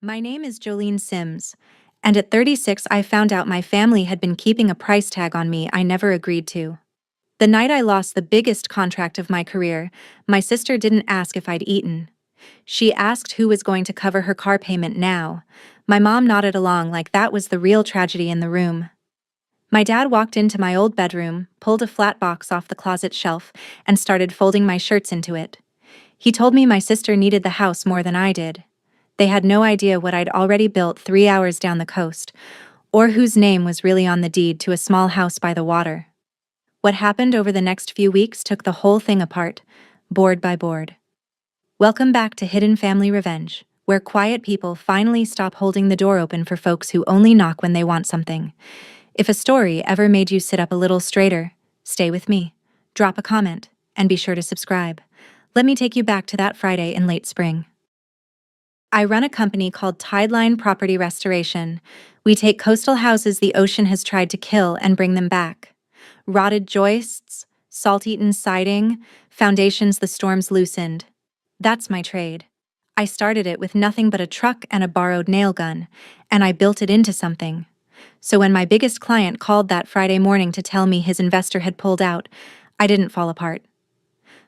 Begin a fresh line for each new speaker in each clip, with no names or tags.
My name is Jolene Sims, and at 36 I found out my family had been keeping a price tag on me I never agreed to. The night I lost the biggest contract of my career, my sister didn't ask if I'd eaten. She asked who was going to cover her car payment now. My mom nodded along like that was the real tragedy in the room. My dad walked into my old bedroom, pulled a flat box off the closet shelf, and started folding my shirts into it. He told me my sister needed the house more than I did. They had no idea what I'd already built 3 hours down the coast, or whose name was really on the deed to a small house by the water. What happened over the next few weeks took the whole thing apart, board by board. Welcome back to Hidden Family Revenge, where quiet people finally stop holding the door open for folks who only knock when they want something. If a story ever made you sit up a little straighter, stay with me, drop a comment, and be sure to subscribe. Let me take you back to that Friday in late spring. I run a company called Tideline Property Restoration. We take coastal houses the ocean has tried to kill and bring them back. Rotted joists, salt-eaten siding, foundations the storms loosened. That's my trade. I started it with nothing but a truck and a borrowed nail gun, and I built it into something. So when my biggest client called that Friday morning to tell me his investor had pulled out, I didn't fall apart.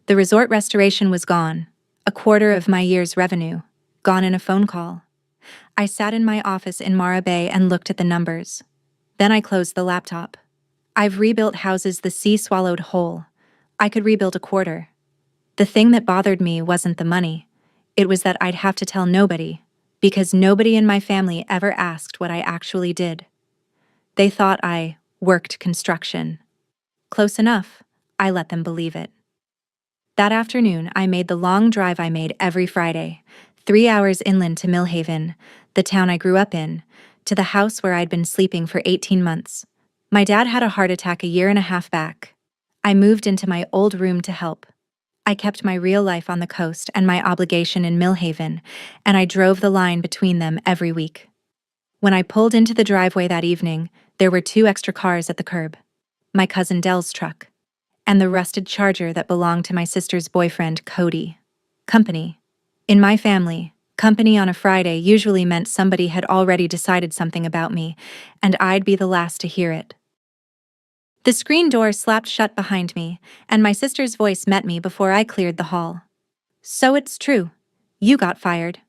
The resort restoration was gone, a quarter of my year's revenue. Gone in a phone call. I sat in my office in Mara Bay and looked at the numbers. Then I closed the laptop. I've rebuilt houses the sea swallowed whole. I could rebuild a quarter. The thing that bothered me wasn't the money. It was that I'd have to tell nobody, because nobody in my family ever asked what I actually did. They thought I worked construction. Close enough, I let them believe it. That afternoon, I made the long drive I made every Friday, 3 hours inland to Millhaven, the town I grew up in, to the house where I'd been sleeping for 18 months. My dad had a heart attack a year and a half back. I moved into my old room to help. I kept my real life on the coast and my obligation in Millhaven, and I drove the line between them every week. When I pulled into the driveway that evening, there were 2 extra cars at the curb. My cousin Dell's truck, and the rusted Charger that belonged to my sister's boyfriend, Cody. Company. In my family, company on a Friday usually meant somebody had already decided something about me, and I'd be the last to hear it. The screen door slapped shut behind me, and my sister's voice met me before I cleared the hall. So it's true. You got fired.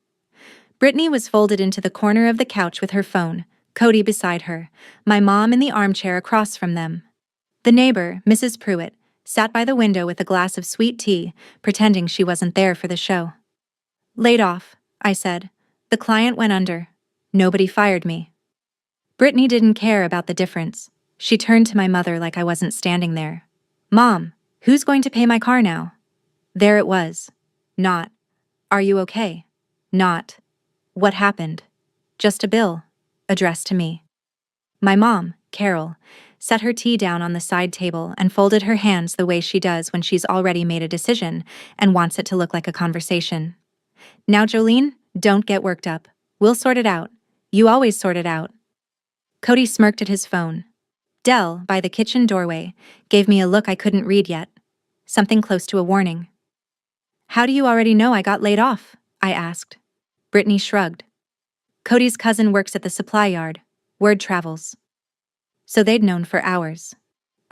Brittany was folded into the corner of the couch with her phone, Cody beside her, my mom in the armchair across from them. The neighbor, Mrs. Pruitt, sat by the window with a glass of sweet tea, pretending she wasn't there for the show. Laid off, I said. The client went under. Nobody fired me. Brittany didn't care about the difference. She turned to my mother like I wasn't standing there. Mom, who's going to pay my car now? There it was. Not. Are you okay? Not. What happened? Just a bill. Addressed to me. My mom, Carol, set her tea down on the side table and folded her hands the way she does when she's already made a decision and wants it to look like a conversation. Now, Jolene, don't get worked up. We'll sort it out. You always sort it out. Cody smirked at his phone. Dell, by the kitchen doorway, gave me a look I couldn't read yet. Something close to a warning. How do you already know I got laid off? I asked. Brittany shrugged. Cody's cousin works at the supply yard. Word travels. So they'd known for hours.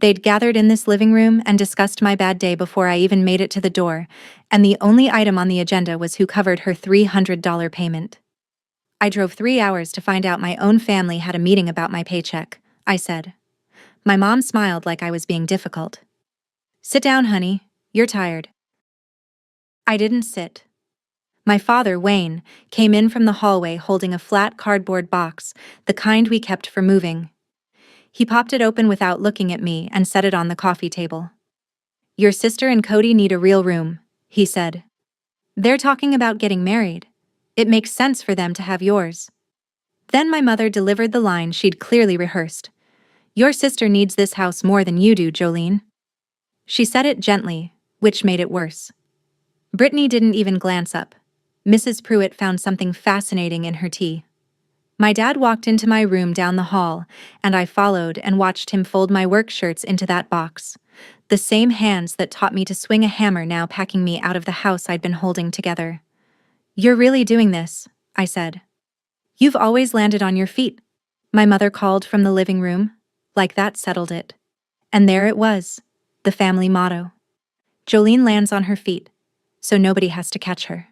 They'd gathered in this living room and discussed my bad day before I even made it to the door, and the only item on the agenda was who covered her $300 payment. I drove 3 hours to find out my own family had a meeting about my paycheck, I said. My mom smiled like I was being difficult. Sit down, honey. You're tired. I didn't sit. My father, Wayne, came in from the hallway holding a flat cardboard box, the kind we kept for moving. He popped it open without looking at me and set it on the coffee table. Your sister and Cody need a real room, he said. They're talking about getting married. It makes sense for them to have yours. Then my mother delivered the line she'd clearly rehearsed. Your sister needs this house more than you do, Jolene. She said it gently, which made it worse. Brittany didn't even glance up. Mrs. Pruitt found something fascinating in her tea. My dad walked into my room down the hall, and I followed and watched him fold my work shirts into that box. The same hands that taught me to swing a hammer now packing me out of the house I'd been holding together. You're really doing this, I said. "You've always landed on your feet," my mother called from the living room. Like that settled it. And there it was, the family motto. Jolene lands on her feet, so nobody has to catch her.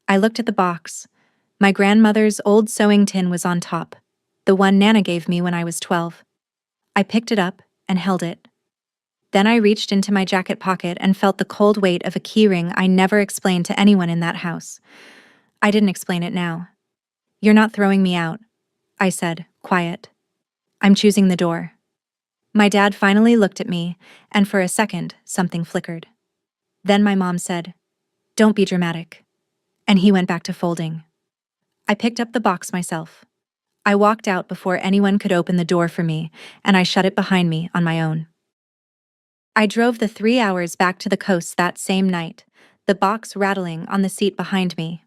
I looked at the box. My grandmother's old sewing tin was on top, the one Nana gave me when I was 12. I picked it up and held it. Then I reached into my jacket pocket and felt the cold weight of a keyring I never explained to anyone in that house. I didn't explain it now. "You're not throwing me out," I said, quiet. "I'm choosing the door." My dad finally looked at me, and for a second, something flickered. Then my mom said, "Don't be dramatic." And he went back to folding. I picked up the box myself. I walked out before anyone could open the door for me, and I shut it behind me on my own. I drove the 3 hours back to the coast that same night, the box rattling on the seat behind me.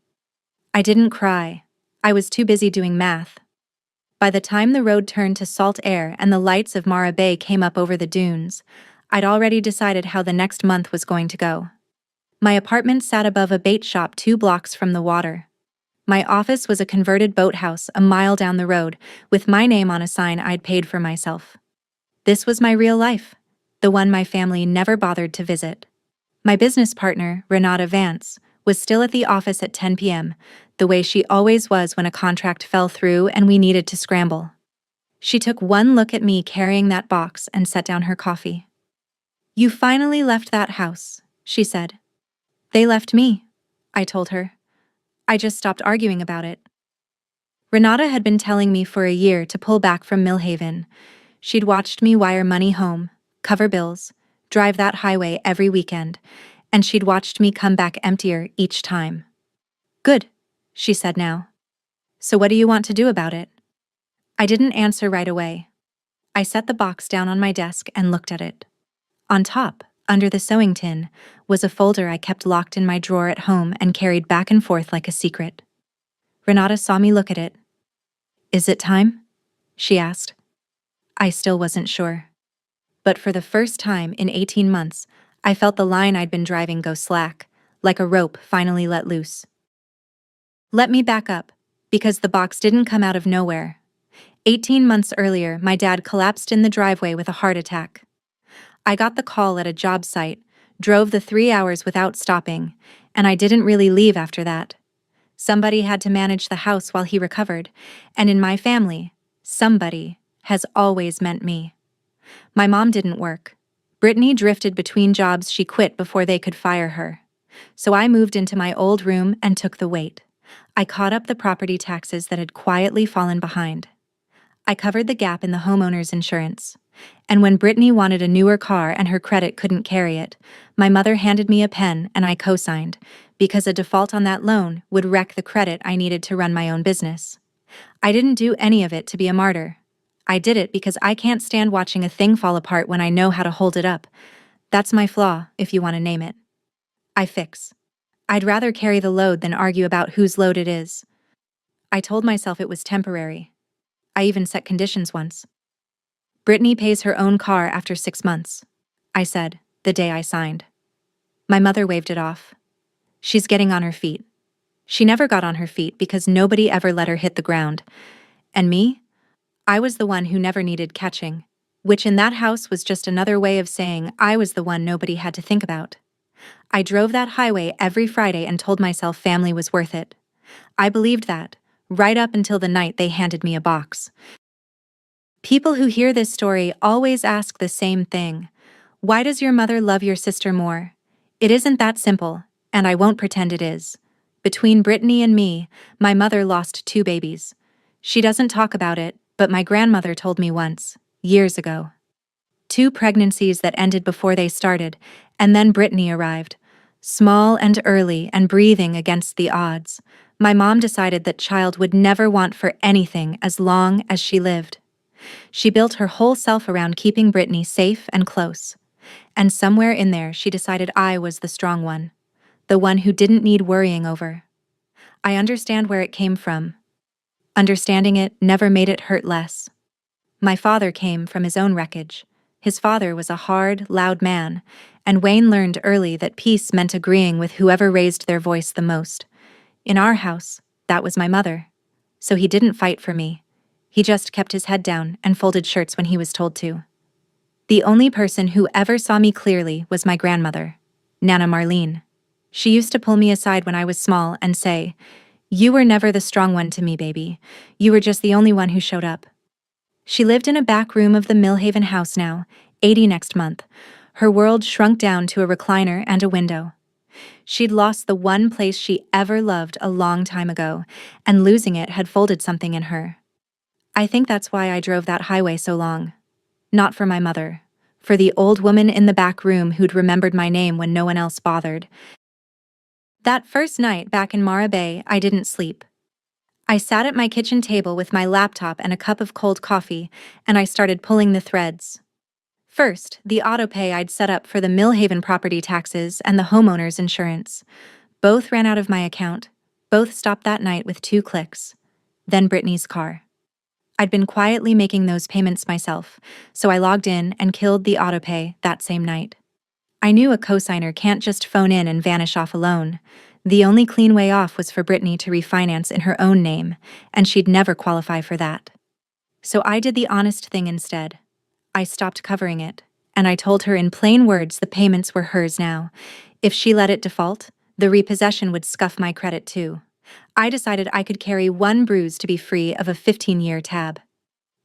I didn't cry. I was too busy doing math. By the time the road turned to salt air and the lights of Mara Bay came up over the dunes, I'd already decided how the next month was going to go. My apartment sat above a bait shop 2 blocks from the water. My office was a converted boathouse a mile down the road, with my name on a sign I'd paid for myself. This was my real life, the one my family never bothered to visit. My business partner, Renata Vance, was still at the office at 10 p.m., the way she always was when a contract fell through and we needed to scramble. She took one look at me carrying that box and set down her coffee. "You finally left that house," she said. "They left me," I told her. "I just stopped arguing about it." Renata had been telling me for a year to pull back from Millhaven. She'd watched me wire money home, cover bills, drive that highway every weekend, and she'd watched me come back emptier each time. "Good," she said now. "So what do you want to do about it?" I didn't answer right away. I set the box down on my desk and looked at it. On top, under the sewing tin, was a folder I kept locked in my drawer at home and carried back and forth like a secret. Renata saw me look at it. "Is it time?" she asked. I still wasn't sure. But for the first time in 18 months, I felt the line I'd been driving go slack, like a rope finally let loose. Let me back up, because the box didn't come out of nowhere. 18 months earlier, my dad collapsed in the driveway with a heart attack. I got the call at a job site, drove the 3 hours without stopping, and I didn't really leave after that. Somebody had to manage the house while he recovered, and in my family, somebody has always meant me. My mom didn't work. Brittany drifted between jobs she quit before they could fire her. So I moved into my old room and took the weight. I caught up the property taxes that had quietly fallen behind. I covered the gap in the homeowner's insurance. And when Brittany wanted a newer car and her credit couldn't carry it, my mother handed me a pen and I co-signed, because a default on that loan would wreck the credit I needed to run my own business. I didn't do any of it to be a martyr. I did it because I can't stand watching a thing fall apart when I know how to hold it up. That's my flaw, if you want to name it. I fix. I'd rather carry the load than argue about whose load it is. I told myself it was temporary. I even set conditions once. Brittany pays her own car after 6 months, I said, the day I signed. My mother waved it off. She's getting on her feet. She never got on her feet because nobody ever let her hit the ground. And me? I was the one who never needed catching, which in that house was just another way of saying I was the one nobody had to think about. I drove that highway every Friday and told myself family was worth it. I believed that, right up until the night they handed me a box. People who hear this story always ask the same thing. Why does your mother love your sister more? It isn't that simple, and I won't pretend it is. Between Brittany and me, my mother lost 2 babies. She doesn't talk about it, but my grandmother told me once, years ago. 2 pregnancies that ended before they started, and then Brittany arrived. Small and early and breathing against the odds, my mom decided that child would never want for anything as long as she lived. She built her whole self around keeping Brittany safe and close. And somewhere in there she decided I was the strong one, the one who didn't need worrying over. I understand where it came from. Understanding it never made it hurt less. My father came from his own wreckage. His father was a hard, loud man, and Wayne learned early that peace meant agreeing with whoever raised their voice the most. In our house, that was my mother. so he didn't fight for me. He just kept his head down and folded shirts when he was told to. The only person who ever saw me clearly was my grandmother, Nana Marlene. She used to pull me aside when I was small and say, "You were never the strong one to me, baby. You were just the only one who showed up." She lived in a back room of the Millhaven house now, 80 next month. Her world shrunk down to a recliner and a window. She'd lost the one place she ever loved a long time ago, and losing it had folded something in her. I think that's why I drove that highway so long. Not for my mother. For the old woman in the back room who'd remembered my name when no one else bothered. That first night back in Mara Bay, I didn't sleep. I sat at my kitchen table with my laptop and a cup of cold coffee, and I started pulling the threads. First, the autopay I'd set up for the Millhaven property taxes and the homeowner's insurance. Both ran out of my account. Both stopped that night with 2 clicks. Then Brittany's car. I'd been quietly making those payments myself, so I logged in and killed the autopay that same night. I knew a cosigner can't just phone in and vanish off alone. The only clean way off was for Brittany to refinance in her own name, and she'd never qualify for that. So I did the honest thing instead. I stopped covering it, and I told her in plain words the payments were hers now. If she let it default, the repossession would scuff my credit too. I decided I could carry one bruise to be free of a 15-year tab.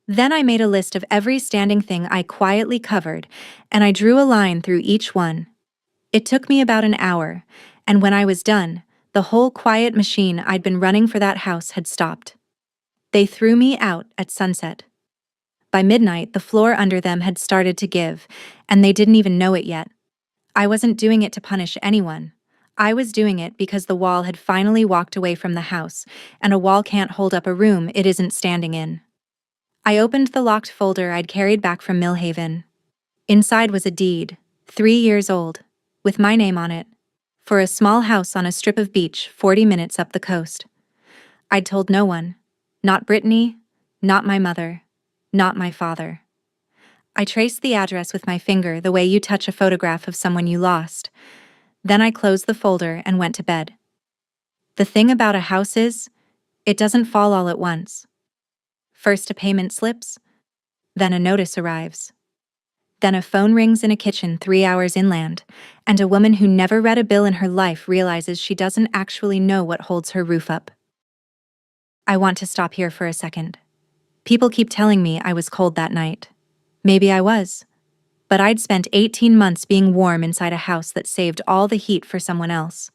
Then I made a list of every standing thing I quietly covered, and I drew a line through each one. It took me about an hour, and when I was done, the whole quiet machine I'd been running for that house had stopped. They threw me out at sunset. By midnight, the floor under them had started to give, and they didn't even know it yet. I wasn't doing it to punish anyone. I was doing it because the wall had finally walked away from the house, and a wall can't hold up a room it isn't standing in. I opened the locked folder I'd carried back from Millhaven. Inside was a deed, 3 years old, with my name on it, for a small house on a strip of beach 40 minutes up the coast. I'd told no one, not Brittany, not my mother, not my father. I traced the address with my finger the way you touch a photograph of someone you lost. Then I closed the folder and went to bed. The thing about a house is, it doesn't fall all at once. First a payment slips, then a notice arrives. Then a phone rings in a kitchen 3 hours inland, and a woman who never read a bill in her life realizes she doesn't actually know what holds her roof up. I want to stop here for a second. People keep telling me I was cold that night. Maybe I was. But I'd spent 18 months being warm inside a house that saved all the heat for someone else.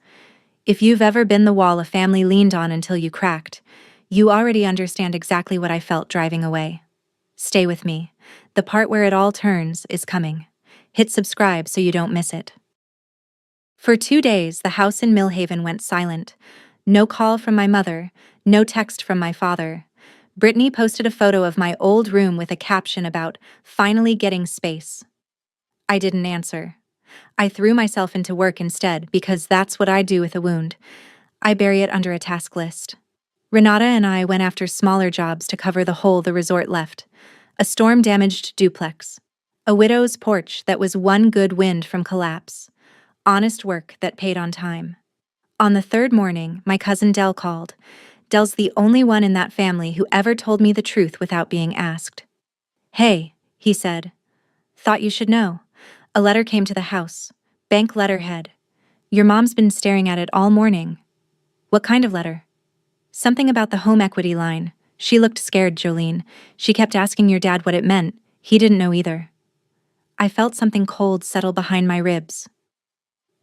If you've ever been the wall a family leaned on until you cracked, you already understand exactly what I felt driving away. Stay with me. The part where it all turns is coming. Hit subscribe so you don't miss it. For 2 days, the house in Millhaven went silent. No call from my mother, no text from my father. Brittany posted a photo of my old room with a caption about finally getting space. I didn't answer. I threw myself into work instead because that's what I do with a wound. I bury it under a task list. Renata and I went after smaller jobs to cover the hole the resort left. A storm-damaged duplex. A widow's porch that was one good wind from collapse. Honest work that paid on time. On the 3rd morning, my cousin Dell called. Dell's the only one in that family who ever told me the truth without being asked. "Hey," he said. "Thought you should know. A letter came to the house. Bank letterhead. Your mom's been staring at it all morning." "What kind of letter?" "Something about the home equity line." She looked scared, Jolene. She kept asking your dad what it meant. He didn't know either. I felt something cold settle behind my ribs.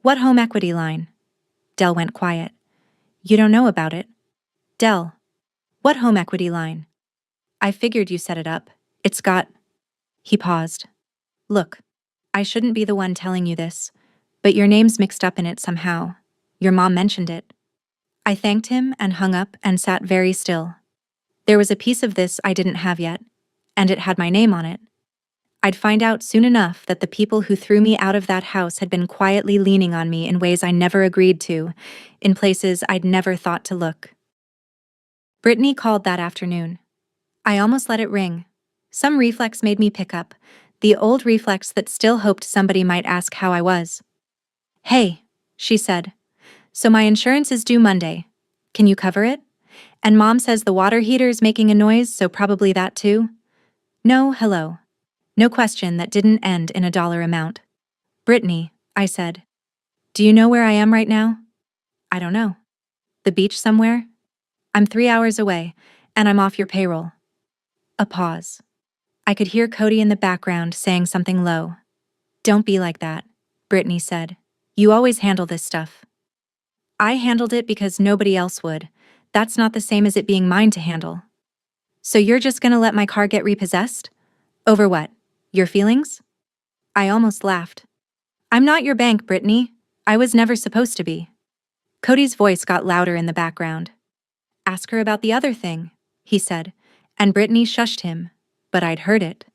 "What home equity line?" Dell went quiet. "You don't know about it?" "Dell, what home equity line?" "I figured you set it up. It's got..." He paused. "Look, I shouldn't be the one telling you this, but your name's mixed up in it somehow. Your mom mentioned it." I thanked him and hung up and sat very still. There was a piece of this I didn't have yet, and it had my name on it. I'd find out soon enough that the people who threw me out of that house had been quietly leaning on me in ways I never agreed to, in places I'd never thought to look. Brittany called that afternoon. I almost let it ring. Some reflex made me pick up, the old reflex that still hoped somebody might ask how I was. "Hey," she said. "So my insurance is due Monday. Can you cover it? And Mom says the water heater's making a noise, so probably that too? No, hello. No question that didn't end in a dollar amount. Brittany, I said. Do you know where I am right now? I don't know. The beach somewhere? I'm 3 hours away, and I'm off your payroll. A pause. I could hear Cody in the background saying something low. Don't be like that, Brittany said. You always handle this stuff. I handled it because nobody else would. That's not the same as it being mine to handle. So you're just gonna let my car get repossessed? Over what? Your feelings? I almost laughed. I'm not your bank, Brittany. I was never supposed to be. Cody's voice got louder in the background. Ask her about the other thing, he said, and Brittany shushed him, but I'd heard it.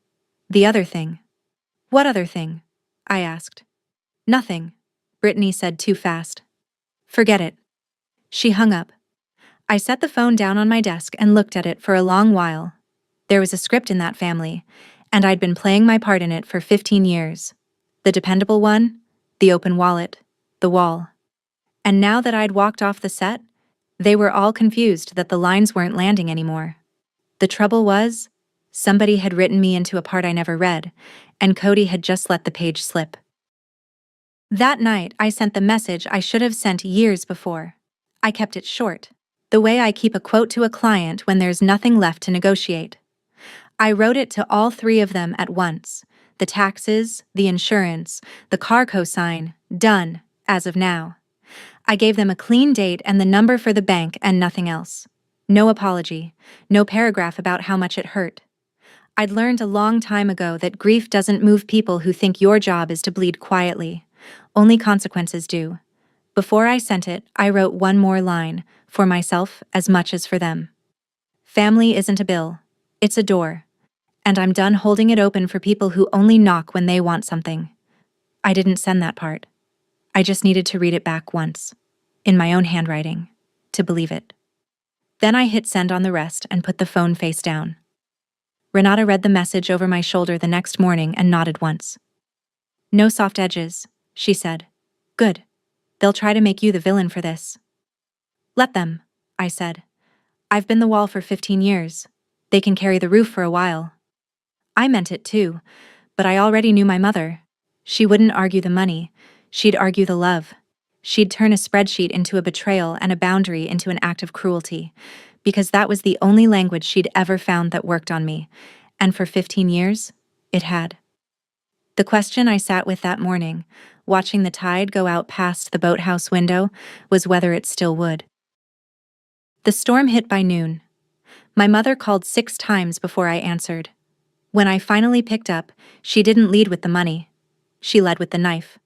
The other thing. What other thing? I asked. Nothing, Brittany said too fast. Forget it. She hung up. I set the phone down on my desk and looked at it for a long while. There was a script in that family, and I'd been playing my part in it for 15 years. The dependable one, the open wallet, the wall. And now that I'd walked off the set, they were all confused that the lines weren't landing anymore. The trouble was, somebody had written me into a part I never read, and Cody had just let the page slip. That night, I sent the message I should have sent years before. I kept it short, the way I keep a quote to a client when there's nothing left to negotiate. I wrote it to all three of them at once. The taxes, the insurance, the car cosign, done, as of now. I gave them a clean date and the number for the bank and nothing else. No apology, no paragraph about how much it hurt. I'd learned a long time ago that grief doesn't move people who think your job is to bleed quietly. Only consequences do. Before I sent it, I wrote one more line, for myself as much as for them. Family isn't a bill. It's a door. And I'm done holding it open for people who only knock when they want something. I didn't send that part. I just needed to read it back once, in my own handwriting, to believe it. Then I hit send on the rest and put the phone face down. Renata read the message over my shoulder the next morning and nodded once. No soft edges, she said. Good. They'll try to make you the villain for this. Let them, I said. I've been the wall for 15 years. They can carry the roof for a while. I meant it too, but I already knew my mother. She wouldn't argue the money. She'd argue the love. She'd turn a spreadsheet into a betrayal and a boundary into an act of cruelty, because that was the only language she'd ever found that worked on me, and for 15 years, it had. The question I sat with that morning, watching the tide go out past the boathouse window, was whether it still would. The storm hit by noon. My mother called 6 times before I answered. When I finally picked up, she didn't lead with the money. She led with the knife.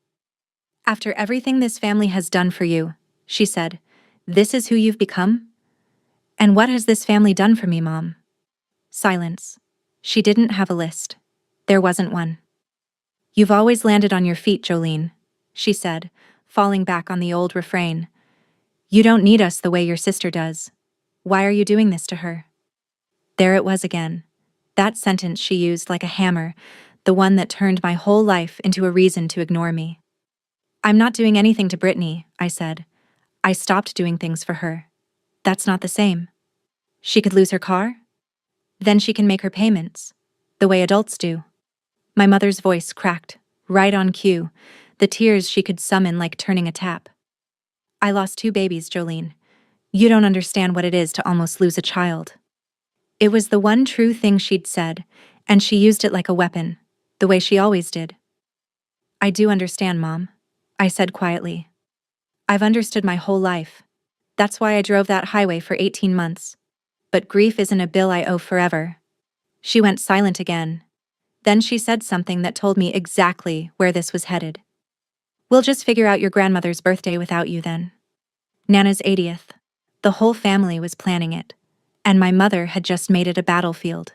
After everything this family has done for you, she said, this is who you've become? And what has this family done for me, Mom? Silence. She didn't have a list. There wasn't one. You've always landed on your feet, Jolene, she said, falling back on the old refrain. You don't need us the way your sister does. Why are you doing this to her? There it was again. That sentence she used like a hammer, the one that turned my whole life into a reason to ignore me. I'm not doing anything to Brittany, I said. I stopped doing things for her. That's not the same. She could lose her car? Then she can make her payments, the way adults do. My mother's voice cracked, right on cue, the tears she could summon like turning a tap. I lost 2 babies, Jolene. You don't understand what it is to almost lose a child. It was the one true thing she'd said, and she used it like a weapon, the way she always did. I do understand, Mom, I said quietly. I've understood my whole life. That's why I drove that highway for 18 months. But grief isn't a bill I owe forever. She went silent again. Then she said something that told me exactly where this was headed. We'll just figure out your grandmother's birthday without you then. Nana's 80th. The whole family was planning it, and my mother had just made it a battlefield.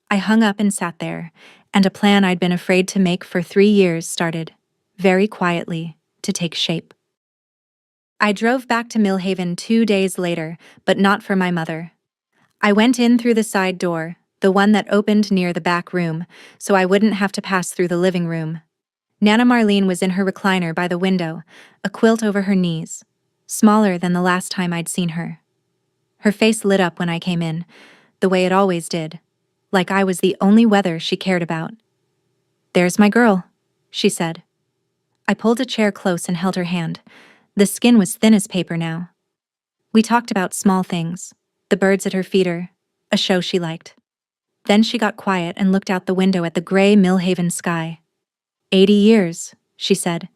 I hung up and sat there, and a plan I'd been afraid to make for 3 years started, very quietly, to take shape. I drove back to Millhaven 2 days later, but not for my mother. I went in through the side door, the one that opened near the back room, so I wouldn't have to pass through the living room. Nana Marlene was in her recliner by the window, a quilt over her knees, smaller than the last time I'd seen her. Her face lit up when I came in, the way it always did, like I was the only weather she cared about. "There's my girl," she said. I pulled a chair close and held her hand. The skin was thin as paper now. We talked about small things, the birds at her feeder, a show she liked. Then she got quiet and looked out the window at the gray Millhaven sky. 80 years, she said.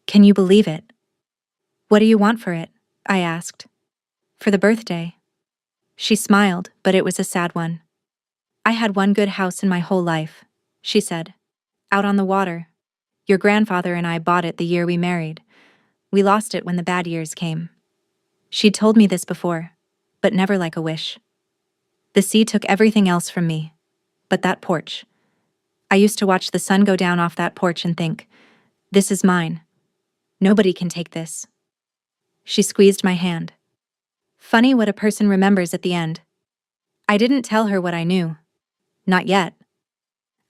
Can you believe it? What do you want for it? I asked. For the birthday. She smiled, but it was a sad one. I had one good house in my whole life, she said. Out on the water. Your grandfather and I bought it the year we married. We lost it when the bad years came. She'd told me this before, but never like a wish. The sea took everything else from me. But that porch. I used to watch the sun go down off that porch and think, this is mine. Nobody can take this. She squeezed my hand. Funny what a person remembers at the end. I didn't tell her what I knew. Not yet.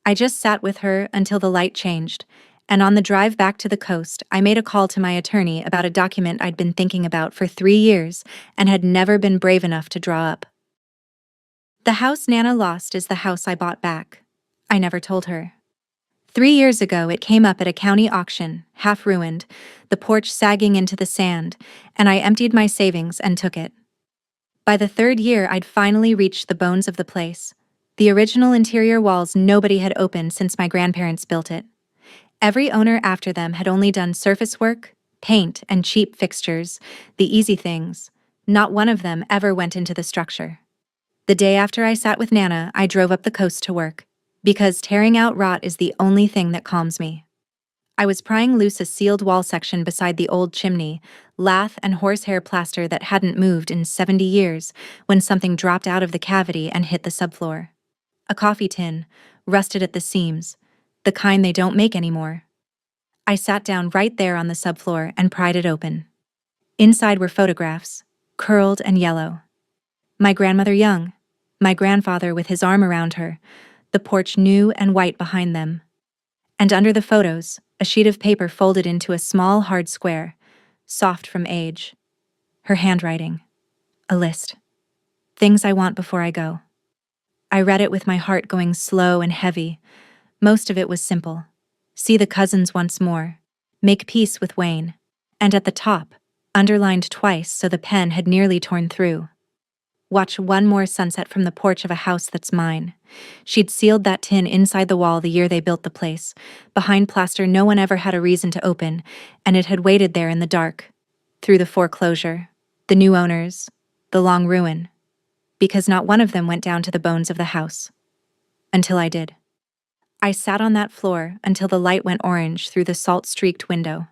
I just sat with her until the light changed, and on the drive back to the coast, I made a call to my attorney about a document I'd been thinking about for 3 years and had never been brave enough to draw up. The house Nana lost is the house I bought back. I never told her. 3 years ago, it came up at a county auction, half ruined, the porch sagging into the sand, and I emptied my savings and took it. By the 3rd year, I'd finally reached the bones of the place. The original interior walls nobody had opened since my grandparents built it. Every owner after them had only done surface work, paint, and cheap fixtures, the easy things. Not one of them ever went into the structure. The day after I sat with Nana, I drove up the coast to work, because tearing out rot is the only thing that calms me. I was prying loose a sealed wall section beside the old chimney, lath and horsehair plaster that hadn't moved in 70 years, when something dropped out of the cavity and hit the subfloor. A coffee tin, rusted at the seams, the kind they don't make anymore. I sat down right there on the subfloor and pried it open. Inside were photographs, curled and yellow. My grandmother young, my grandfather with his arm around her, the porch new and white behind them. And under the photos, a sheet of paper folded into a small hard square, soft from age. Her handwriting. A list. Things I want before I go. I read it with my heart going slow and heavy. Most of it was simple. See the cousins once more. Make peace with Wayne. And at the top, underlined twice so the pen had nearly torn through. Watch one more sunset from the porch of a house that's mine. She'd sealed that tin inside the wall the year they built the place, behind plaster no one ever had a reason to open, and it had waited there in the dark, through the foreclosure, the new owners, the long ruin, because not one of them went down to the bones of the house. Until I did. I sat on that floor until the light went orange through the salt-streaked window.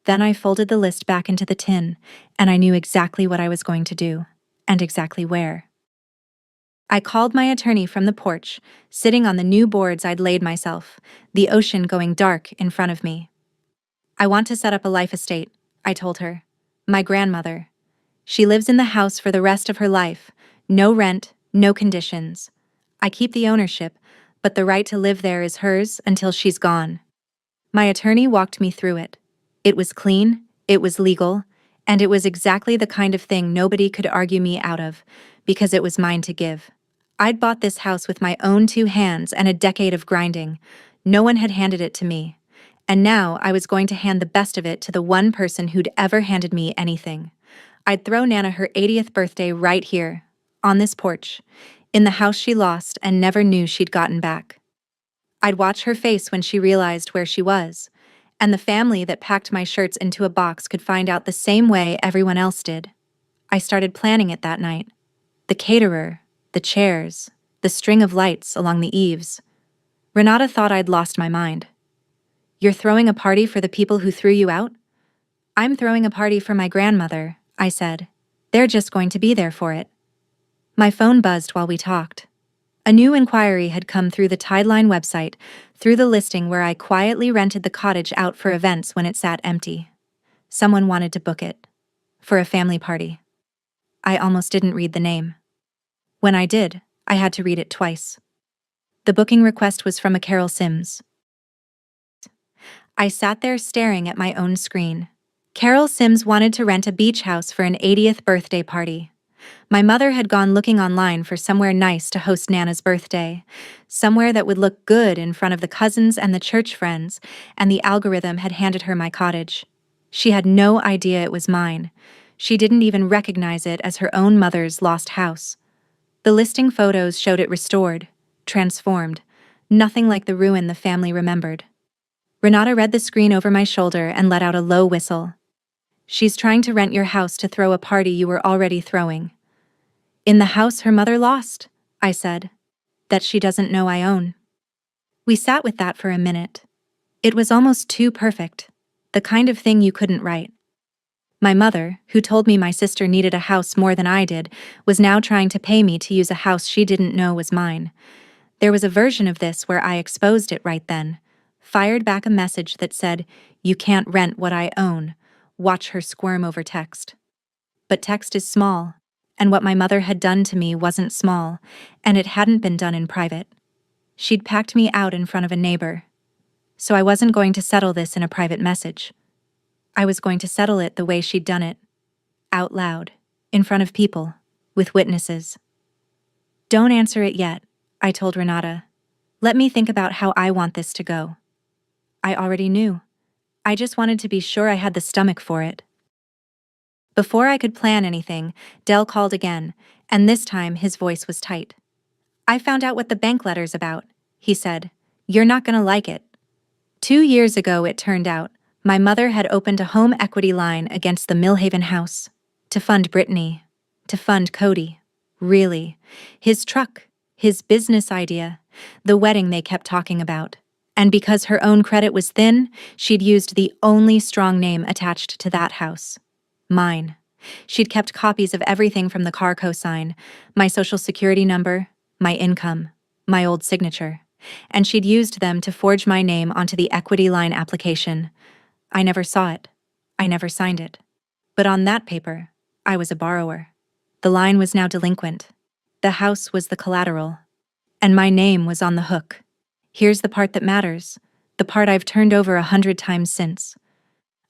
Then I folded the list back into the tin, and I knew exactly what I was going to do. And exactly where. I called my attorney from the porch, sitting on the new boards I'd laid myself, the ocean going dark in front of me. I want to set up a life estate, I told her. My grandmother. She lives in the house for the rest of her life, no rent, no conditions. I keep the ownership, but the right to live there is hers until she's gone. My attorney walked me through it. It was clean, it was legal, and it was exactly the kind of thing nobody could argue me out of, because it was mine to give. I'd bought this house with my own 2 hands and a decade of grinding. No one had handed it to me. And now I was going to hand the best of it to the one person who'd ever handed me anything. I'd throw Nana her 80th birthday right here, on this porch, in the house she lost and never knew she'd gotten back. I'd watch her face when she realized where she was, and the family that packed my shirts into a box could find out the same way everyone else did. I started planning it that night. The caterer, the chairs, the string of lights along the eaves. Renata thought I'd lost my mind. You're throwing a party for the people who threw you out? I'm throwing a party for my grandmother, I said. They're just going to be there for it. My phone buzzed while we talked. A new inquiry had come through the Tideline website, through the listing where I quietly rented the cottage out for events when it sat empty. Someone wanted to book it. For a family party. I almost didn't read the name. When I did, I had to read it twice. The booking request was from a Carol Sims. I sat there staring at my own screen. Carol Sims wanted to rent a beach house for an 80th birthday party. My mother had gone looking online for somewhere nice to host Nana's birthday, somewhere that would look good in front of the cousins and the church friends, and the algorithm had handed her my cottage. She had no idea it was mine. She didn't even recognize it as her own mother's lost house. The listing photos showed it restored, transformed, nothing like the ruin the family remembered. Renata read the screen over my shoulder and let out a low whistle. She's trying to rent your house to throw a party you were already throwing. In the house her mother lost, I said, that she doesn't know I own. We sat with that for a minute. It was almost too perfect, the kind of thing you couldn't write. My mother, who told me my sister needed a house more than I did, was now trying to pay me to use a house she didn't know was mine. There was a version of this where I exposed it right then, fired back a message that said, "You can't rent what I own. Watch her squirm over text." But text is small, and what my mother had done to me wasn't small, and it hadn't been done in private. She'd packed me out in front of a neighbor. So I wasn't going to settle this in a private message. I was going to settle it the way she'd done it, out loud, in front of people, with witnesses. Don't answer it yet, I told Renata. Let me think about how I want this to go. I already knew. I just wanted to be sure I had the stomach for it. Before I could plan anything, Del called again, and this time his voice was tight. I found out what the bank letter's about, he said. You're not gonna like it. 2 years ago, it turned out, my mother had opened a home equity line against the Millhaven house. To fund Brittany. To fund Cody. Really. His truck. His business idea. The wedding they kept talking about. And because her own credit was thin, she'd used the only strong name attached to that house. Mine. She'd kept copies of everything from the car cosign, my social security number, my income, my old signature, and she'd used them to forge my name onto the equity line application. I never saw it. I never signed it. But on that paper, I was a borrower. The line was now delinquent. The house was the collateral. And my name was on the hook. Here's the part that matters, the part I've turned over 100 times since.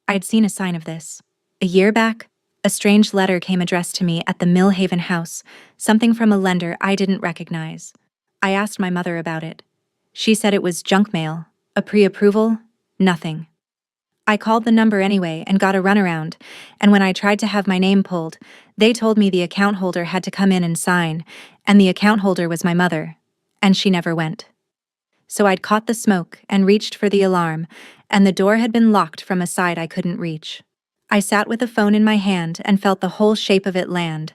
I'd seen a sign of this. A year back, a strange letter came addressed to me at the Millhaven house, something from a lender I didn't recognize. I asked my mother about it. She said it was junk mail, a pre-approval, nothing. I called the number anyway and got a runaround, and when I tried to have my name pulled, they told me the account holder had to come in and sign, and the account holder was my mother, and she never went. So I'd caught the smoke and reached for the alarm, and the door had been locked from a side I couldn't reach. I sat with the phone in my hand and felt the whole shape of it land.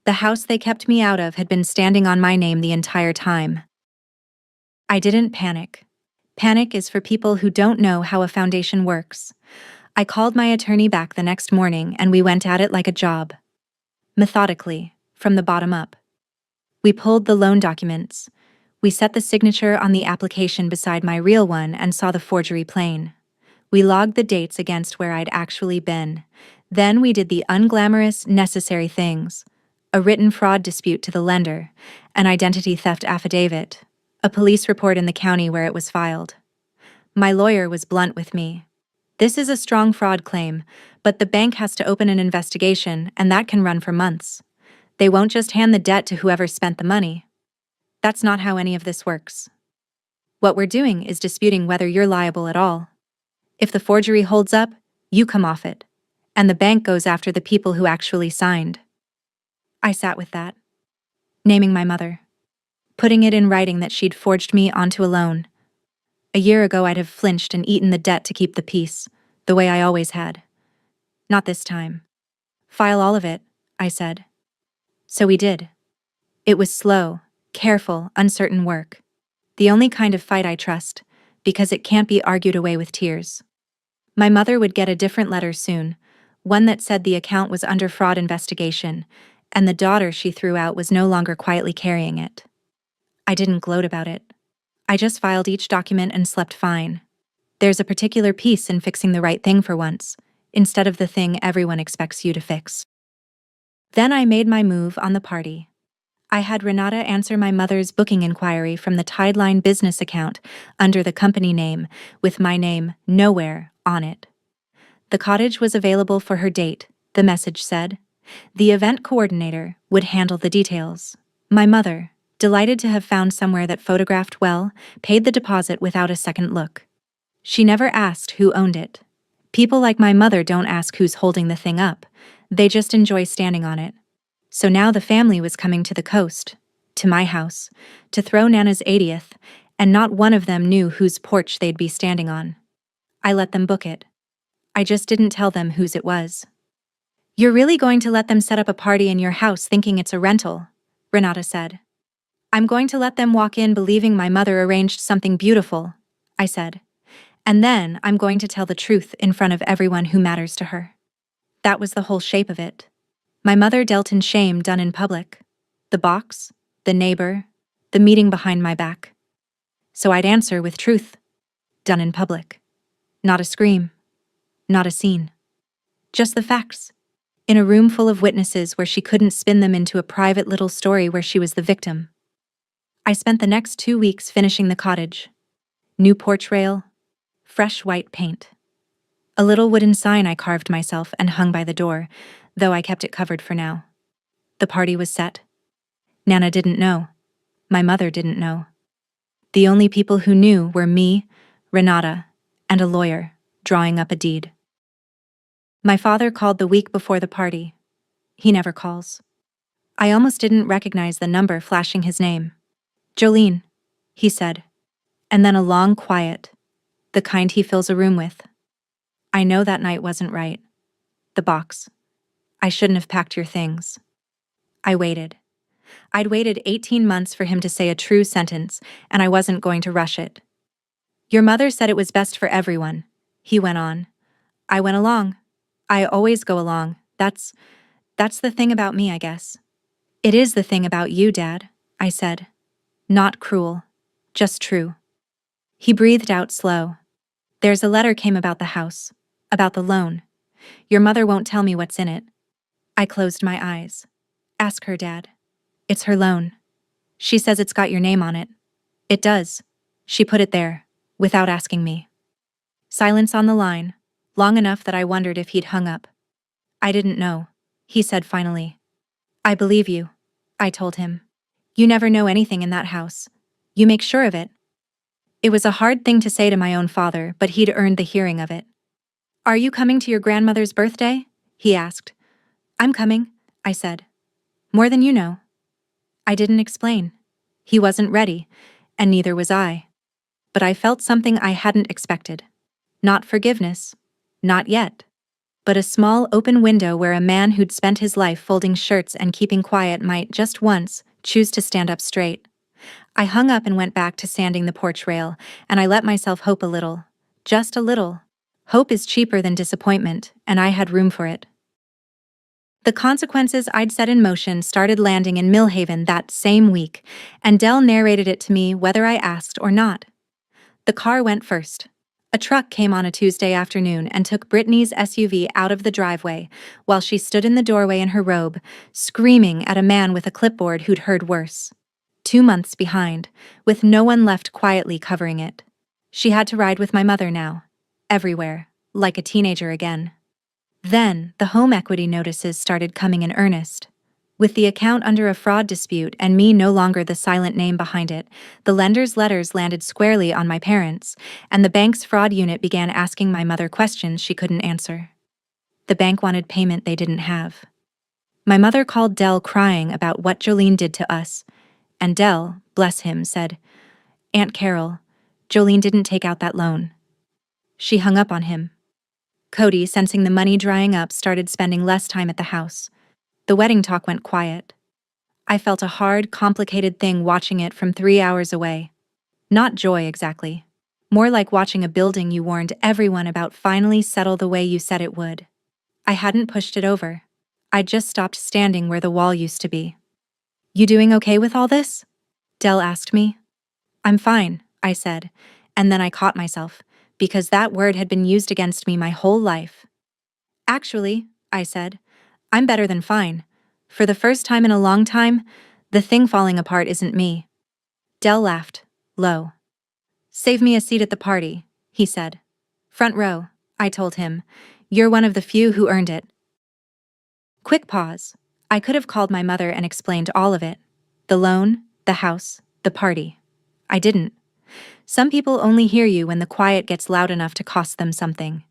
The house they kept me out of had been standing on my name the entire time. I didn't panic. Panic is for people who don't know how a foundation works. I called my attorney back the next morning and we went at it like a job. Methodically, from the bottom up. We pulled the loan documents. We set the signature on the application beside my real one and saw the forgery plain. We logged the dates against where I'd actually been. Then we did the unglamorous, necessary things. A written fraud dispute to the lender, an identity theft affidavit, a police report in the county where it was filed. My lawyer was blunt with me. This is a strong fraud claim, but the bank has to open an investigation, and that can run for months. They won't just hand the debt to whoever spent the money. That's not how any of this works. What we're doing is disputing whether you're liable at all. If the forgery holds up, you come off it, and the bank goes after the people who actually signed. I sat with that, naming my mother, putting it in writing that she'd forged me onto a loan. A year ago I'd have flinched and eaten the debt to keep the peace, the way I always had. Not this time. File all of it, I said. So we did. It was slow, careful, uncertain work. The only kind of fight I trust, because it can't be argued away with tears. My mother would get a different letter soon, one that said the account was under fraud investigation, and the daughter she threw out was no longer quietly carrying it. I didn't gloat about it. I just filed each document and slept fine. There's a particular peace in fixing the right thing for once, instead of the thing everyone expects you to fix. Then I made my move on the party. I had Renata answer my mother's booking inquiry from the Tideline business account under the company name, with my name nowhere on it. The cottage was available for her date, the message said, The event coordinator would handle the details. My mother, delighted to have found somewhere that photographed well, paid the deposit without a second look. She never asked who owned it. People like my mother don't ask who's holding the thing up. They just enjoy standing on it. So now the family was coming to the coast, to my house, to throw Nana's 80th, and not one of them knew whose porch they'd be standing on. I let them book it. I just didn't tell them whose it was. "You're really going to let them set up a party in your house thinking it's a rental?" Renata said. "I'm going to let them walk in believing my mother arranged something beautiful," I said. "And then I'm going to tell the truth in front of everyone who matters to her." That was the whole shape of it. My mother dealt in shame done in public. The box, the neighbor, the meeting behind my back. So I'd answer with truth, done in public. Not a scream, not a scene. Just the facts. In a room full of witnesses where she couldn't spin them into a private little story where she was the victim. I spent the next 2 weeks finishing the cottage. New porch rail, fresh white paint. A little wooden sign I carved myself and hung by the door, though I kept it covered for now. The party was set. Nana didn't know. My mother didn't know. The only people who knew were me, Renata, and a lawyer, drawing up a deed. My father called the week before the party. He never calls. I almost didn't recognize the number flashing his name. "Jolene," he said, and then a long quiet, the kind he fills a room with. I know that night wasn't right. The box. I shouldn't have packed your things. I waited. I'd waited 18 months for him to say a true sentence, and I wasn't going to rush it. "Your mother said it was best for everyone," he went on. I went along. I always go along. That's the thing about me, I guess. "It is the thing about you, Dad," I said. Not cruel, just true. He breathed out slow. "There's a letter came about the house, about the loan. Your mother won't tell me what's in it." I closed my eyes. "Ask her, Dad. It's her loan. She says it's got your name on it." "It does." She put it there, without asking me. Silence on the line, long enough that I wondered if he'd hung up. "I didn't know," he said finally. "I believe you," I told him. "You never know anything in that house. You make sure of it." It was a hard thing to say to my own father, but he'd earned the hearing of it. "Are you coming to your grandmother's birthday?" he asked. "I'm coming," I said. "More than you know." I didn't explain. He wasn't ready, and neither was I. But I felt something I hadn't expected. Not forgiveness. Not yet. But a small open window where a man who'd spent his life folding shirts and keeping quiet might, just once, choose to stand up straight. I hung up and went back to sanding the porch rail, and I let myself hope a little. Just a little. Hope is cheaper than disappointment, and I had room for it. The consequences I'd set in motion started landing in Millhaven that same week, and Dell narrated it to me whether I asked or not. The car went first. A truck came on a Tuesday afternoon and took Brittany's SUV out of the driveway, while she stood in the doorway in her robe, screaming at a man with a clipboard who'd heard worse. 2 months behind, with no one left quietly covering it. She had to ride with my mother now. Everywhere, like a teenager again. Then, the home equity notices started coming in earnest. With the account under a fraud dispute and me no longer the silent name behind it, the lender's letters landed squarely on my parents, and the bank's fraud unit began asking my mother questions she couldn't answer. The bank wanted payment they didn't have. My mother called Dell crying about what Jolene did to us, and Dell, bless him, said, "Aunt Carol, Jolene didn't take out that loan." She hung up on him. Cody, sensing the money drying up, started spending less time at the house. The wedding talk went quiet. I felt a hard, complicated thing watching it from 3 hours away. Not joy exactly. More like watching a building you warned everyone about finally settle the way you said it would. I hadn't pushed it over. I'd just stopped standing where the wall used to be. "You doing okay with all this?" Dell asked me. "I'm fine," I said, and then I caught myself, because that word had been used against me my whole life. "Actually," I said, "I'm better than fine. For the first time in a long time, the thing falling apart isn't me." Dell laughed, low. "Save me a seat at the party," he said. "Front row," I told him. "You're one of the few who earned it." Quick pause. I could have called my mother and explained all of it. The loan, the house, the party. I didn't. Some people only hear you when the quiet gets loud enough to cost them something.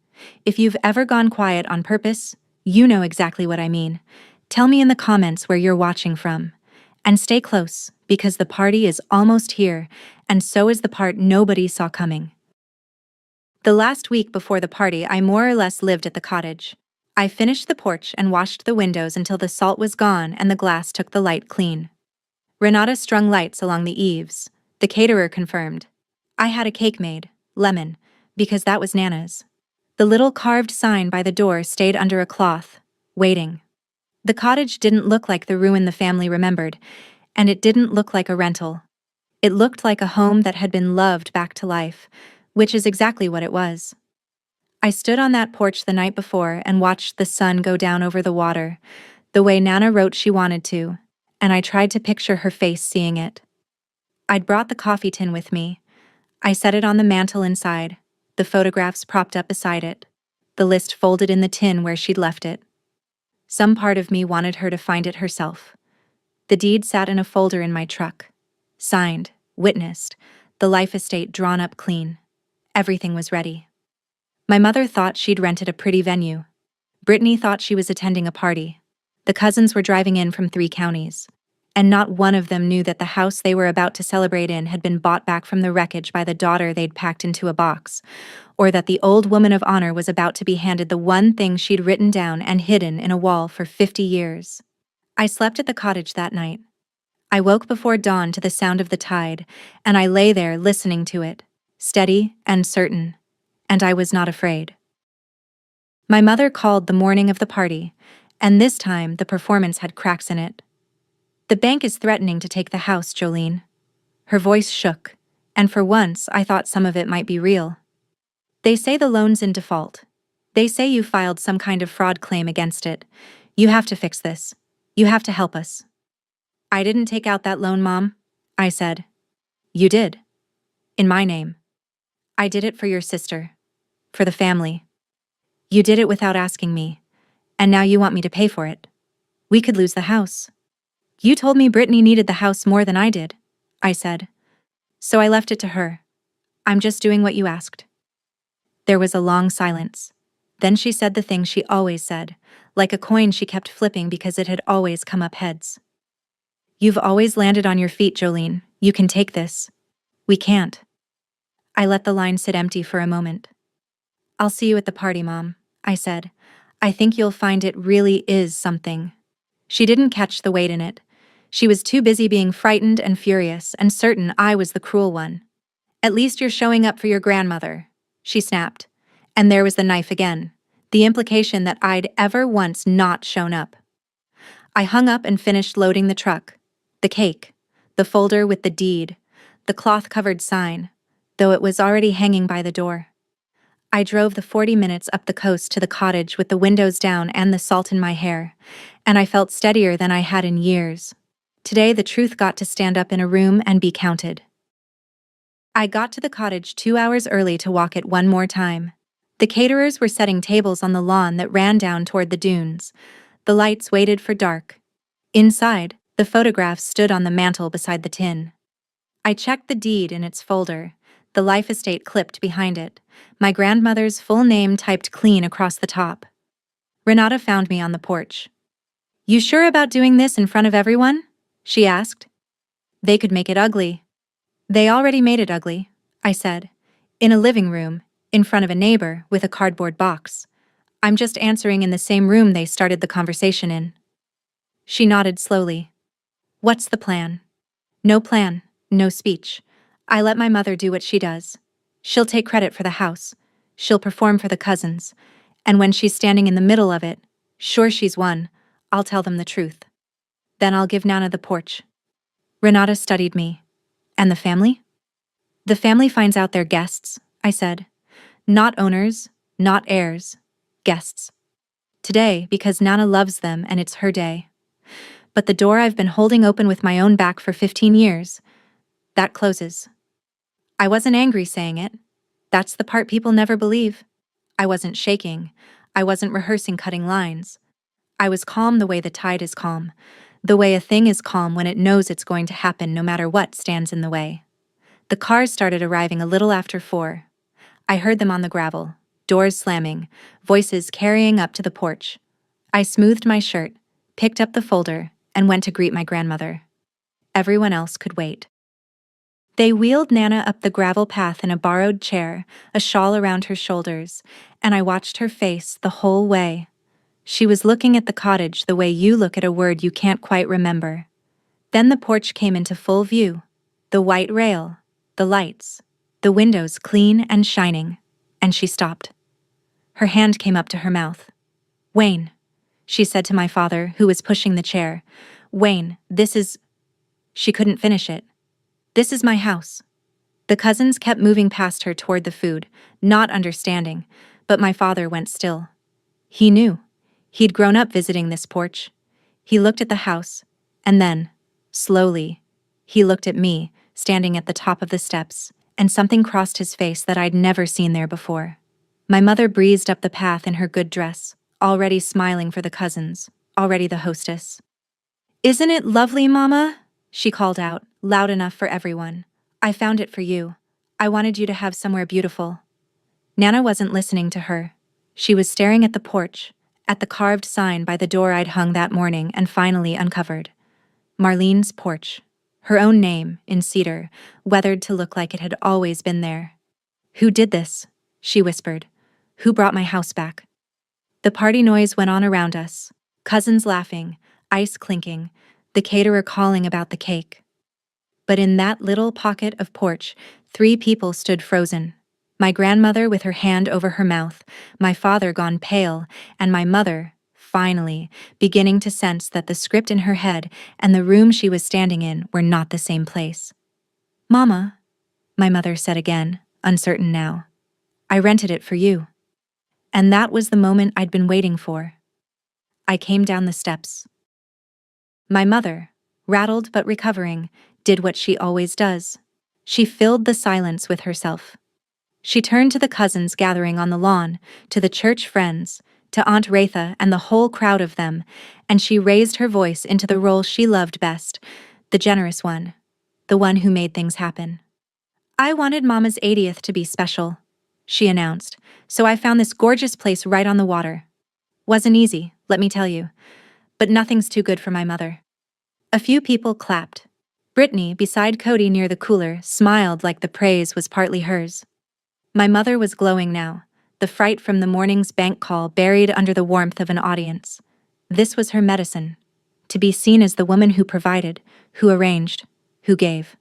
If you've ever gone quiet on purpose, you know exactly what I mean. Tell me in the comments where you're watching from. And stay close, because the party is almost here, and so is the part nobody saw coming. The last week before the party, I more or less lived at the cottage. I finished the porch and washed the windows until the salt was gone and the glass took the light clean. Renata strung lights along the eaves. The caterer confirmed. I had a cake made, lemon, because that was Nana's. The little carved sign by the door stayed under a cloth, waiting. The cottage didn't look like the ruin the family remembered, and it didn't look like a rental. It looked like a home that had been loved back to life, which is exactly what it was. I stood on that porch the night before and watched the sun go down over the water, the way Nana wrote she wanted to, and I tried to picture her face seeing it. I'd brought the coffee tin with me. I set it on the mantel inside, the photographs propped up beside it, the list folded in the tin where she'd left it. Some part of me wanted her to find it herself. The deed sat in a folder in my truck. Signed, witnessed, the life estate drawn up clean. Everything was ready. My mother thought she'd rented a pretty venue. Brittany thought she was attending a party. The cousins were driving in from 3 counties. And not one of them knew that the house they were about to celebrate in had been bought back from the wreckage by the daughter they'd packed into a box, or that the old woman of honor was about to be handed the one thing she'd written down and hidden in a wall for 50 years. I slept at the cottage that night. I woke before dawn to the sound of the tide, and I lay there listening to it, steady and certain, and I was not afraid. My mother called the morning of the party, and this time the performance had cracks in it. The bank is threatening to take the house, Jolene. Her voice shook, and for once I thought some of it might be real. They say the loan's in default. They say you filed some kind of fraud claim against it. You have to fix this. You have to help us. I didn't take out that loan, Mom, I said. You did. In my name. I did it for your sister. For the family. You did it without asking me, and now you want me to pay for it. We could lose the house. You told me Brittany needed the house more than I did, I said. So I left it to her. I'm just doing what you asked. There was a long silence. Then she said the thing she always said, like a coin she kept flipping because it had always come up heads. You've always landed on your feet, Jolene. You can take this. We can't. I let the line sit empty for a moment. I'll see you at the party, Mom, I said. I think you'll find it really is something. She didn't catch the weight in it. She was too busy being frightened and furious and certain I was the cruel one. At least you're showing up for your grandmother, she snapped. And there was the knife again, the implication that I'd ever once not shown up. I hung up and finished loading the truck. The cake, the folder with the deed, the cloth-covered sign, though it was already hanging by the door. I drove the 40 minutes up the coast to the cottage with the windows down and the salt in my hair, and I felt steadier than I had in years. Today the truth got to stand up in a room and be counted. I got to the cottage 2 hours early to walk it one more time. The caterers were setting tables on the lawn that ran down toward the dunes. The lights waited for dark. Inside, the photographs stood on the mantel beside the tin. I checked the deed in its folder, the life estate clipped behind it, my grandmother's full name typed clean across the top. Renata found me on the porch. You sure about doing this in front of everyone? She asked. They could make it ugly. They already made it ugly, I said. In a living room, in front of a neighbor, with a cardboard box. I'm just answering in the same room they started the conversation in. She nodded slowly. What's the plan? No plan, no speech. I let my mother do what she does. She'll take credit for the house. She'll perform for the cousins. And when she's standing in the middle of it, sure she's won, I'll tell them the truth. Then I'll give Nana the porch. Renata studied me. And the family? The family finds out they're guests, I said. Not owners, not heirs. Guests. Today, because Nana loves them and it's her day. But the door I've been holding open with my own back for 15 years, that closes. I wasn't angry saying it. That's the part people never believe. I wasn't shaking. I wasn't rehearsing cutting lines. I was calm the way the tide is calm, the way a thing is calm when it knows it's going to happen no matter what stands in the way. The cars started arriving a little after 4. I heard them on the gravel, doors slamming, voices carrying up to the porch. I smoothed my shirt, picked up the folder, and went to greet my grandmother. Everyone else could wait. They wheeled Nana up the gravel path in a borrowed chair, a shawl around her shoulders, and I watched her face the whole way. She was looking at the cottage the way you look at a word you can't quite remember. Then the porch came into full view. The white rail, the lights, the windows clean and shining, and she stopped. Her hand came up to her mouth. "Wayne," she said to my father, who was pushing the chair. "Wayne, this is—" She couldn't finish it. "This is my house." The cousins kept moving past her toward the food, not understanding, but my father went still. He knew. He'd grown up visiting this porch. He looked at the house, and then, slowly, he looked at me, standing at the top of the steps, and something crossed his face that I'd never seen there before. My mother breezed up the path in her good dress, already smiling for the cousins, already the hostess. "Isn't it lovely, Mama?" she called out, loud enough for everyone. "I found it for you. I wanted you to have somewhere beautiful." Nana wasn't listening to her. She was staring at the porch, at the carved sign by the door I'd hung that morning and finally uncovered. Marlene's porch. Her own name, in cedar, weathered to look like it had always been there. "Who did this?" she whispered. "Who brought my house back?" The party noise went on around us. Cousins laughing, ice clinking, the caterer calling about the cake. But in that little pocket of porch, 3 people stood frozen. My grandmother with her hand over her mouth, my father gone pale, and my mother, finally, beginning to sense that the script in her head and the room she was standing in were not the same place. "Mama," my mother said again, uncertain now, "I rented it for you." And that was the moment I'd been waiting for. I came down the steps. My mother, rattled but recovering, did what she always does. She filled the silence with herself. She turned to the cousins gathering on the lawn, to the church friends, to Aunt Retha and the whole crowd of them, and she raised her voice into the role she loved best, the generous one, the one who made things happen. "I wanted Mama's 80th to be special," she announced, "so I found this gorgeous place right on the water. Wasn't easy, let me tell you, but nothing's too good for my mother." A few people clapped. Brittany, beside Cody near the cooler, smiled like the praise was partly hers. My mother was glowing now, the fright from the morning's bank call buried under the warmth of an audience. This was her medicine, to be seen as the woman who provided, who arranged, who gave.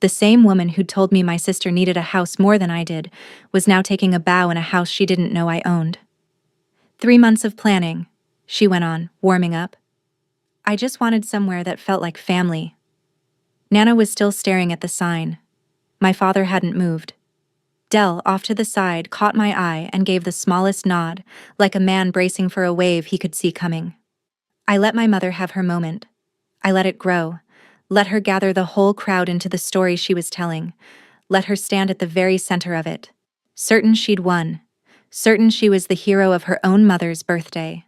The same woman who'd told me my sister needed a house more than I did was now taking a bow in a house she didn't know I owned. 3 months of planning, she went on, warming up. I just wanted somewhere that felt like family. Nana was still staring at the sign. My father hadn't moved. Dell, off to the side, caught my eye and gave the smallest nod, like a man bracing for a wave he could see coming. I let my mother have her moment. I let it grow, let her gather the whole crowd into the story she was telling, let her stand at the very center of it, certain she'd won, certain she was the hero of her own mother's birthday.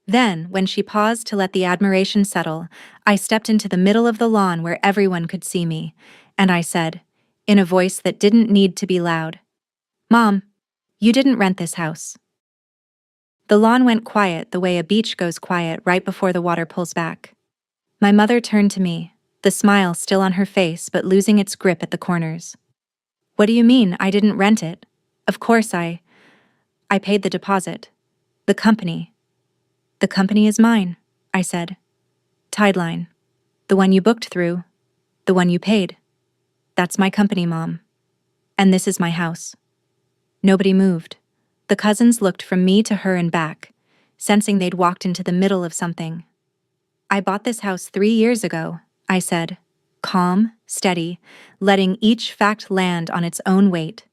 Then, when she paused to let the admiration settle, I stepped into the middle of the lawn where everyone could see me, and I said, in a voice that didn't need to be loud, "Mom, you didn't rent this house." The lawn went quiet the way a beach goes quiet right before the water pulls back. My mother turned to me, the smile still on her face but losing its grip at the corners. "What do you mean, I didn't rent it? Of course I paid the deposit. The company. The company is mine," I said. "Tideline. The one you booked through. The one you paid. That's my company, Mom. And this is my house." Nobody moved. The cousins looked from me to her and back, sensing they'd walked into the middle of something. "I bought this house 3 years ago," I said, calm, steady, letting each fact land on its own weight.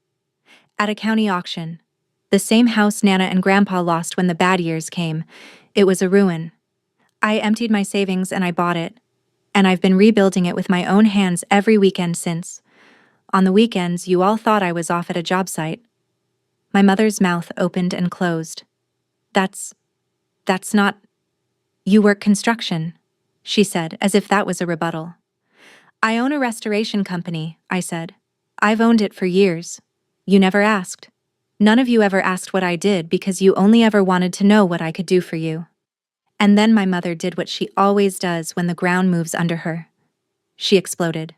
"At a county auction. The same house Nana and Grandpa lost when the bad years came. It was a ruin. I emptied my savings and I bought it, and I've been rebuilding it with my own hands every weekend since. On the weekends, you all thought I was off at a job site." My mother's mouth opened and closed. That's not..." You work construction, she said, as if that was a rebuttal. I own a restoration company, I said. I've owned it for years. You never asked. None of you ever asked what I did because you only ever wanted to know what I could do for you. And then my mother did what she always does when the ground moves under her. She exploded.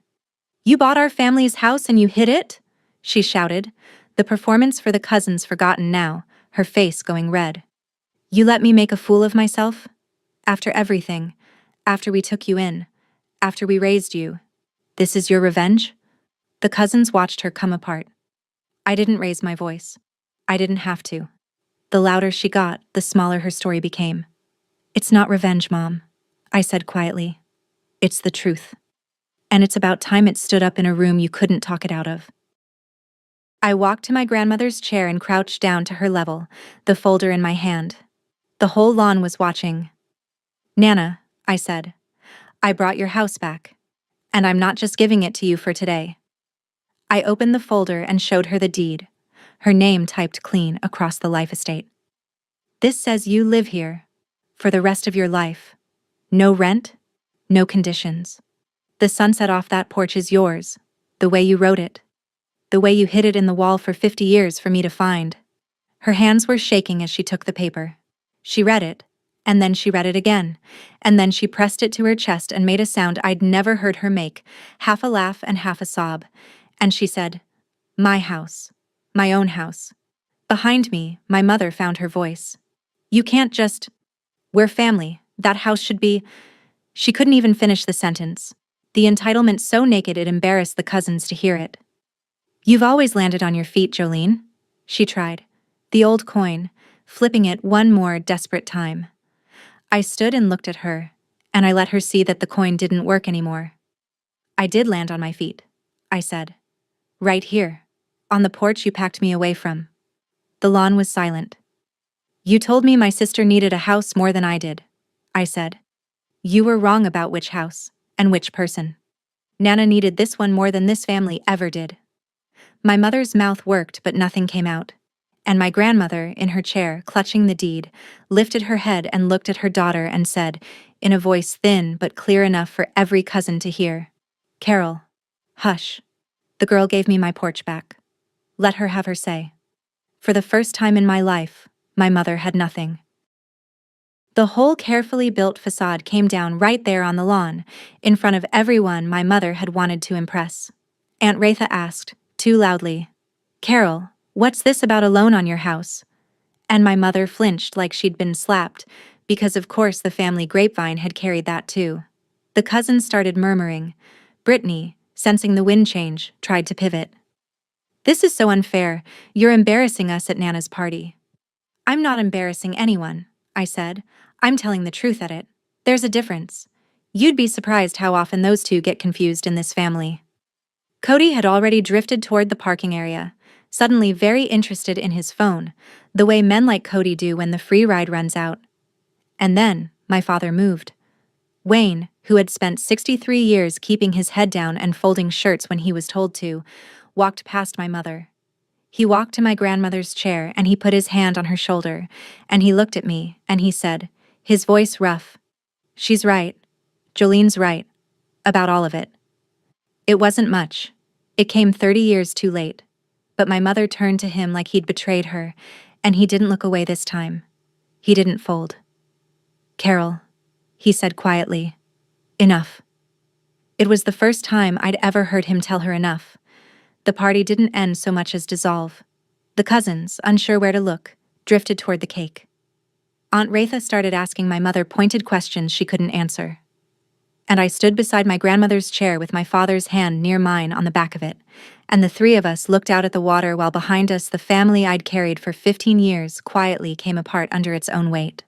You bought our family's house and you hid it? She shouted, the performance for the cousins forgotten now, her face going red. You let me make a fool of myself? After everything, after we took you in, after we raised you. This is your revenge? The cousins watched her come apart. I didn't raise my voice. I didn't have to. The louder she got, the smaller her story became. It's not revenge, Mom, I said quietly. It's the truth. And it's about time it stood up in a room you couldn't talk it out of. I walked to my grandmother's chair and crouched down to her level, the folder in my hand. The whole lawn was watching. Nana, I said, I brought your house back. And I'm not just giving it to you for today. I opened the folder and showed her the deed, her name typed clean across the life estate. This says you live here, for the rest of your life. No rent, no conditions. The sunset off that porch is yours, the way you wrote it, the way you hid it in the wall for 50 years for me to find. Her hands were shaking as she took the paper. She read it, and then she read it again, and then she pressed it to her chest and made a sound I'd never heard her make, half a laugh and half a sob. And she said, my house, my own house. Behind me, my mother found her voice. You can't just, we're family, that house should be. She couldn't even finish the sentence. The entitlement so naked it embarrassed the cousins to hear it. You've always landed on your feet, Jolene, she tried, the old coin, flipping it one more desperate time. I stood and looked at her, and I let her see that the coin didn't work anymore. I did land on my feet, I said. Right here, on the porch you packed me away from. The lawn was silent. You told me my sister needed a house more than I did, I said. You were wrong about which house, and which person. Nana needed this one more than this family ever did. My mother's mouth worked but nothing came out, and my grandmother, in her chair, clutching the deed, lifted her head and looked at her daughter and said, in a voice thin but clear enough for every cousin to hear, Carol, hush. The girl gave me my porch back. Let her have her say. For the first time in my life, my mother had nothing. The whole carefully built facade came down right there on the lawn, in front of everyone my mother had wanted to impress. Aunt Retha asked, too loudly, Carol, what's this about a loan on your house? And my mother flinched like she'd been slapped, because of course the family grapevine had carried that too. The cousins started murmuring. Brittany, sensing the wind change, tried to pivot. This is so unfair, you're embarrassing us at Nana's party. I'm not embarrassing anyone, I said. I'm telling the truth at it. There's a difference. You'd be surprised how often those two get confused in this family. Cody had already drifted toward the parking area, suddenly very interested in his phone, the way men like Cody do when the free ride runs out. And then, my father moved. Wayne, who had spent 63 years keeping his head down and folding shirts when he was told to, walked past my mother. He walked to my grandmother's chair and he put his hand on her shoulder, and he looked at me, and he said, his voice rough, She's right. Jolene's right. About all of it. It wasn't much. It came 30 years too late. But my mother turned to him like he'd betrayed her, and he didn't look away this time. He didn't fold. Carol, he said quietly. Enough. It was the first time I'd ever heard him tell her enough. The party didn't end so much as dissolve. The cousins, unsure where to look, drifted toward the cake. Aunt Retha started asking my mother pointed questions she couldn't answer. And I stood beside my grandmother's chair with my father's hand near mine on the back of it, and the three of us looked out at the water while behind us the family I'd carried for 15 years quietly came apart under its own weight.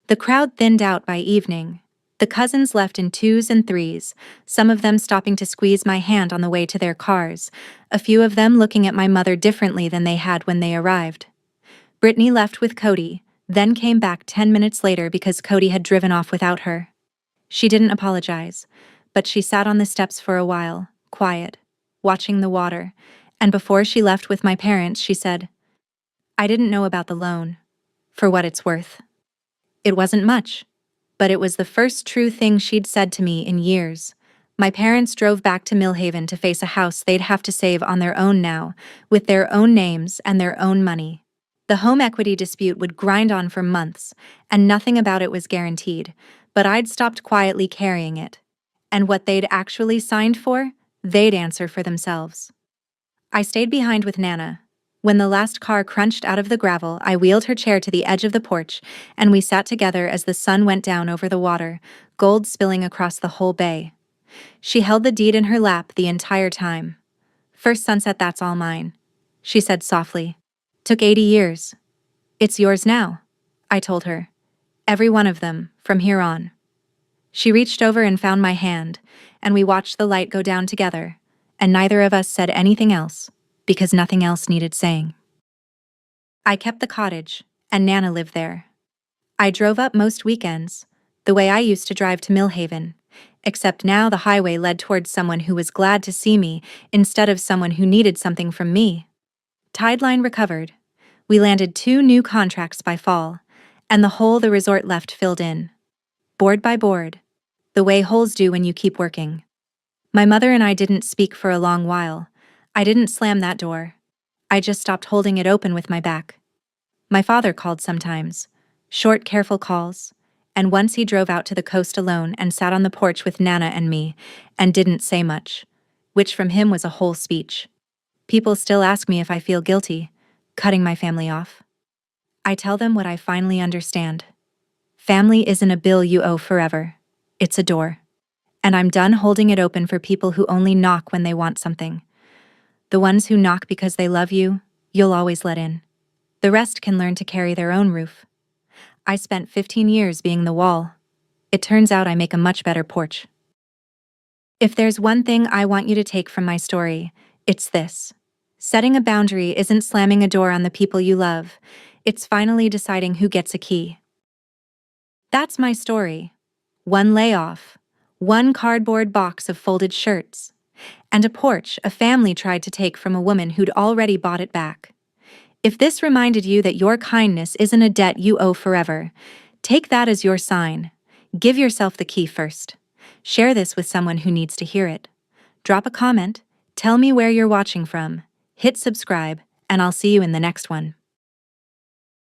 The crowd thinned out by evening. The cousins left in twos and threes, some of them stopping to squeeze my hand on the way to their cars, a few of them looking at my mother differently than they had when they arrived. Brittany left with Cody, then came back 10 minutes later because Cody had driven off without her. She didn't apologize, but she sat on the steps for a while, quiet, watching the water, and before she left with my parents, she said, I didn't know about the loan, for what it's worth. It wasn't much, but it was the first true thing she'd said to me in years. My parents drove back to Millhaven to face a house they'd have to save on their own now, with their own names and their own money. The home equity dispute would grind on for months, and nothing about it was guaranteed, but I'd stopped quietly carrying it. And what they'd actually signed for, they'd answer for themselves. I stayed behind with Nana. When the last car crunched out of the gravel, I wheeled her chair to the edge of the porch, and we sat together as the sun went down over the water, gold spilling across the whole bay. She held the deed in her lap the entire time. "First sunset, that's all mine," she said softly. "Took 80 years. It's yours now," I told her. "Every one of them, from here on." She reached over and found my hand, and we watched the light go down together, and neither of us said anything else, because nothing else needed saying. I kept the cottage, and Nana lived there. I drove up most weekends, the way I used to drive to Millhaven, except now the highway led towards someone who was glad to see me instead of someone who needed something from me. Tideline recovered. We landed 2 new contracts by fall, and the hole the resort left filled in. Board by board, the way holes do when you keep working. My mother and I didn't speak for a long while. I didn't slam that door. I just stopped holding it open with my back. My father called sometimes, short, careful calls, and once he drove out to the coast alone and sat on the porch with Nana and me, and didn't say much, which from him was a whole speech. People still ask me if I feel guilty, cutting my family off. I tell them what I finally understand. Family isn't a bill you owe forever. It's a door. And I'm done holding it open for people who only knock when they want something. The ones who knock because they love you, you'll always let in. The rest can learn to carry their own roof. I spent 15 years being the wall. It turns out I make a much better porch. If there's one thing I want you to take from my story, it's this. Setting a boundary isn't slamming a door on the people you love. It's finally deciding who gets a key. That's my story. One layoff, one cardboard box of folded shirts, and a porch a family tried to take from a woman who'd already bought it back. If this reminded you that your kindness isn't a debt you owe forever, take that as your sign. Give yourself the key first. Share this with someone who needs to hear it. Drop a comment, tell me where you're watching from, hit subscribe, and I'll see you in the next one.